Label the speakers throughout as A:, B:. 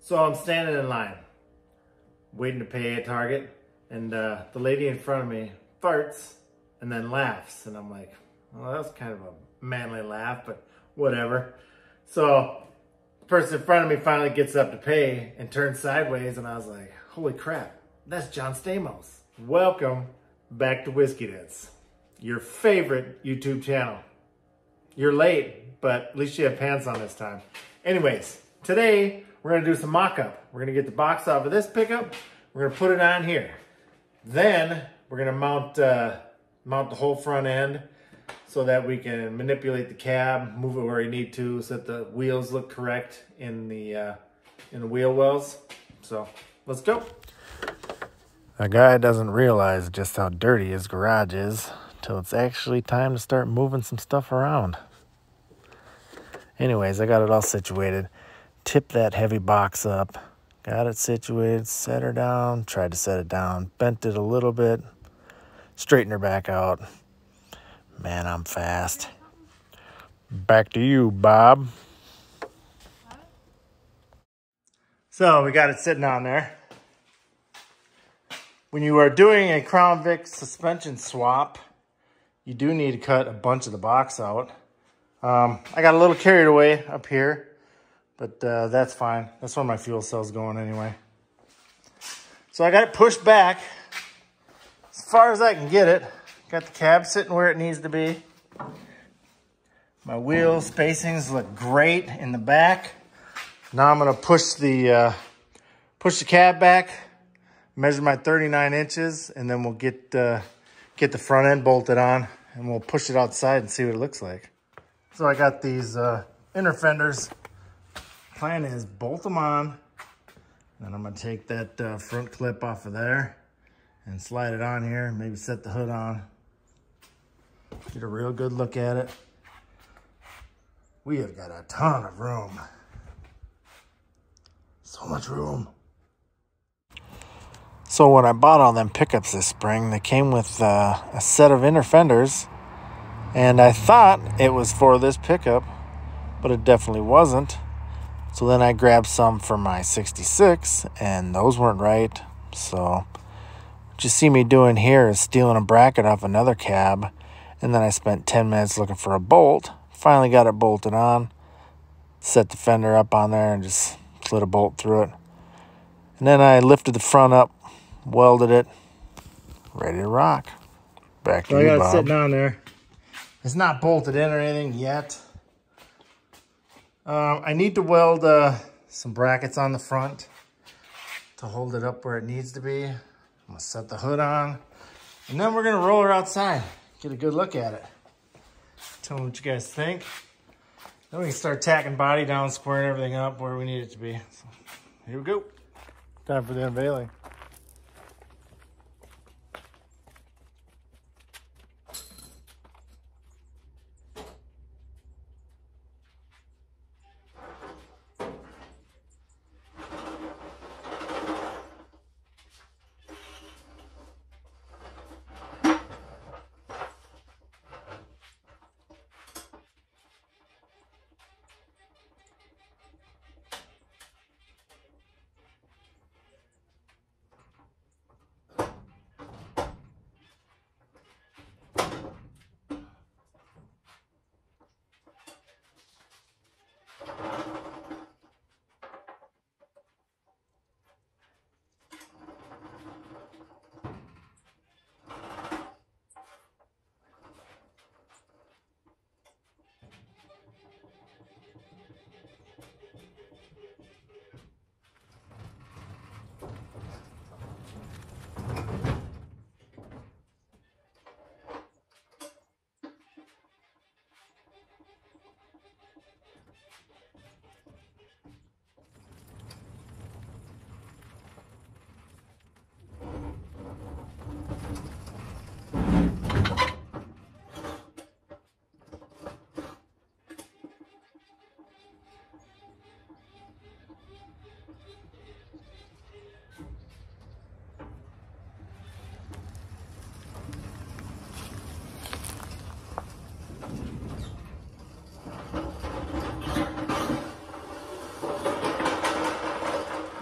A: So I'm standing in line, waiting to pay at Target, and the lady in front of me farts and then laughs. And I'm like, well, that was kind of a manly laugh, but whatever. So the person in front of me finally gets up to pay and turns sideways, and I was like, holy crap, that's John Stamos. Welcome back to Whiskey Dents, your favorite YouTube channel. You're late, but at least you have pants on this time. Anyways, today we're gonna do some mock-up. We're gonna get the box off of this pickup. We're gonna put it on here. Then we're gonna mount the whole front end so that we can manipulate the cab, move it where you need to, so that the wheels look correct in the wheel wells. So let's go.
B: A guy doesn't realize just how dirty his garage is till it's actually time to start moving some stuff around. Anyways, I got it all situated. Tipped that heavy box up, got it situated, set her down, tried to set it down, bent it a little bit, straightened her back out. Man, I'm fast. Back to you, Bob.
A: So we got it sitting on there. When you are doing a Crown Vic suspension swap, you do need to cut a bunch of the box out. I got a little carried away up here, but that's fine. That's where my fuel cell's going anyway. So I got it pushed back as far as I can get it. Got the cab sitting where it needs to be. My wheel spacings look great in the back. Now I'm gonna push the cab back, measure my 39 inches, and then we'll get the front end bolted on, and we'll push it outside and see what it looks like. So I got these inner fenders. Plan is bolt them on. Then I'm gonna take that front clip off of there and slide it on here, maybe set the hood on. Get a real good look at it. We have got a ton of room. So much room.
B: So when I bought all them pickups this spring, they came with a set of inner fenders, and I thought it was for this pickup, but it definitely wasn't. So then I grabbed some for my 66, and those weren't right. So what you see me doing here is stealing a bracket off another cab, and then I spent 10 minutes looking for a bolt. Finally got it bolted on, set the fender up on there, and just slid a bolt through it. And then I lifted the front up, welded it, ready to rock. Back to you, Bob.
A: I got it sitting on there. It's not bolted in or anything yet. I need to weld some brackets on the front to hold it up where it needs to be. I'm gonna set the hood on, and then we're gonna roll her outside, get a good look at it. Tell me what you guys think. Then we can start tacking body down, squaring everything up where we need it to be. So, here we go.
B: Time for the unveiling.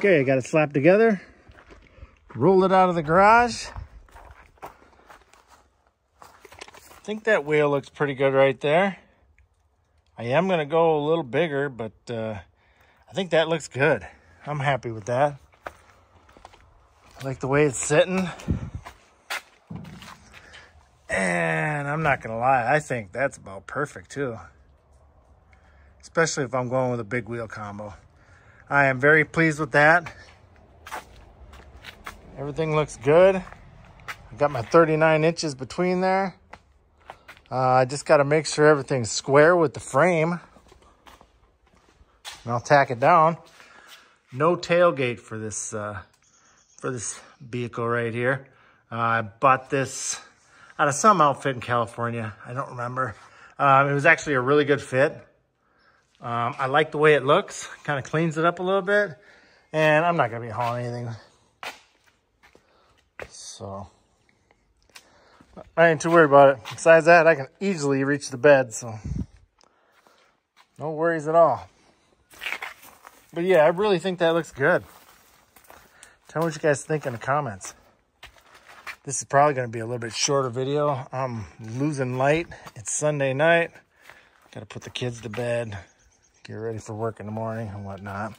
A: Okay, I got it slapped together. Rolled it out of the garage. I think that wheel looks pretty good right there. I am going to go a little bigger, but I think that looks good. I'm happy with that. I like the way it's sitting. And I'm not going to lie, I think that's about perfect too. Especially if I'm going with a big wheel combo. I am very pleased with that. Everything looks good. I got my 39 inches between there. I just got to make sure everything's square with the frame. And I'll tack it down. No tailgate for this vehicle right here. I bought this out of some outfit in California. I don't remember. It was actually a really good fit. I like the way it looks. Kind of cleans it up a little bit. And I'm not going to be hauling anything. So, I ain't too worried about it. Besides that, I can easily reach the bed. So, no worries at all. But yeah, I really think that looks good. Tell me what you guys think in the comments. This is probably going to be a little bit shorter video. I'm losing light. It's Sunday night. Got to put the kids to bed. Get ready for work in the morning and whatnot.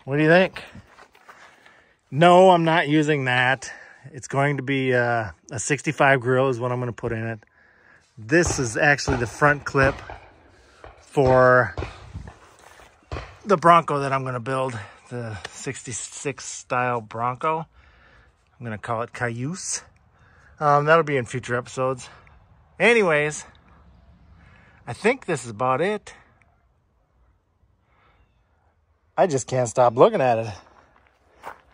A: What do you think? No, I'm not using that. It's going to be a 65 grill is what I'm going to put in it. This is actually the front clip for the Bronco that I'm going to build. The 66 style Bronco. I'm going to call it Cayuse. That'll be in future episodes. Anyways, I think this is about it. I just can't stop looking at it.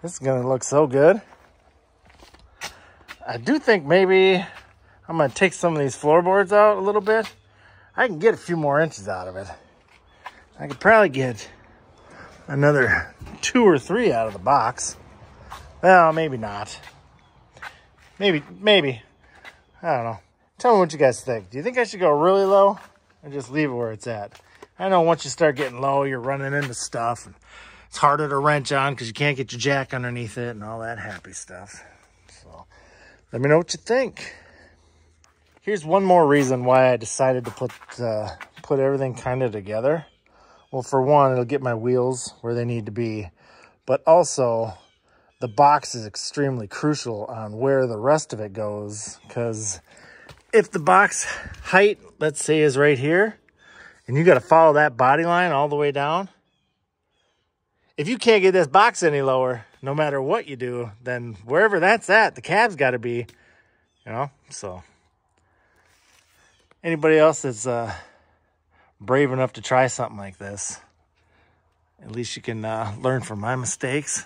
A: This is going to look so good. I do think maybe I'm going to take some of these floorboards out a little bit. I can get a few more inches out of it. I could probably get another 2 or 3 out of the box. Well, maybe not. Maybe. I don't know. Tell me what you guys think. Do you think I should go really low or just leave it where it's at? I know once you start getting low, you're running into stuff. And it's harder to wrench on because you can't get your jack underneath it and all that happy stuff. So let me know what you think. Here's one more reason why I decided to put everything kind of together. Well, for one, it'll get my wheels where they need to be. But also, the box is extremely crucial on where the rest of it goes. Because if the box height, let's say, is right here, and you got to follow that body line all the way down, if you can't get this box any lower, no matter what you do, then wherever that's at, the cab's got to be, you know. So anybody else that's brave enough to try something like this, at least you can learn from my mistakes.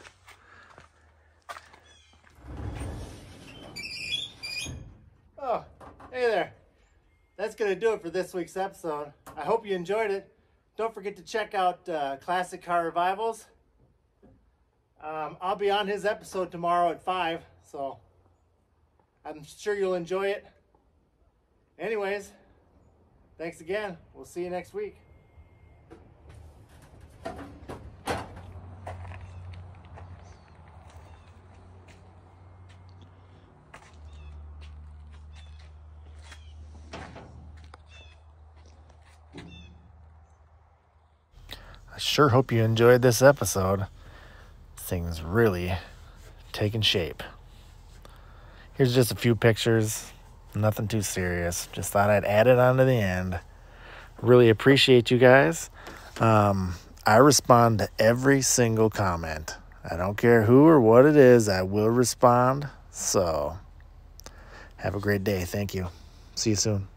A: Oh, hey there. That's going to do it for this week's episode. I hope you enjoyed it. Don't forget to check out Classic Car Revivals. I'll be on his episode tomorrow at 5, so I'm sure you'll enjoy it. Anyways, thanks again. We'll see you next week. I sure hope you enjoyed this episode. Thing's really taking shape. Here's just a few pictures. Nothing too serious. Just thought I'd add it on to the end. Really appreciate you guys. I respond to every single comment. I don't care who or what it is. I will respond. So, have a great day. Thank you. See you soon.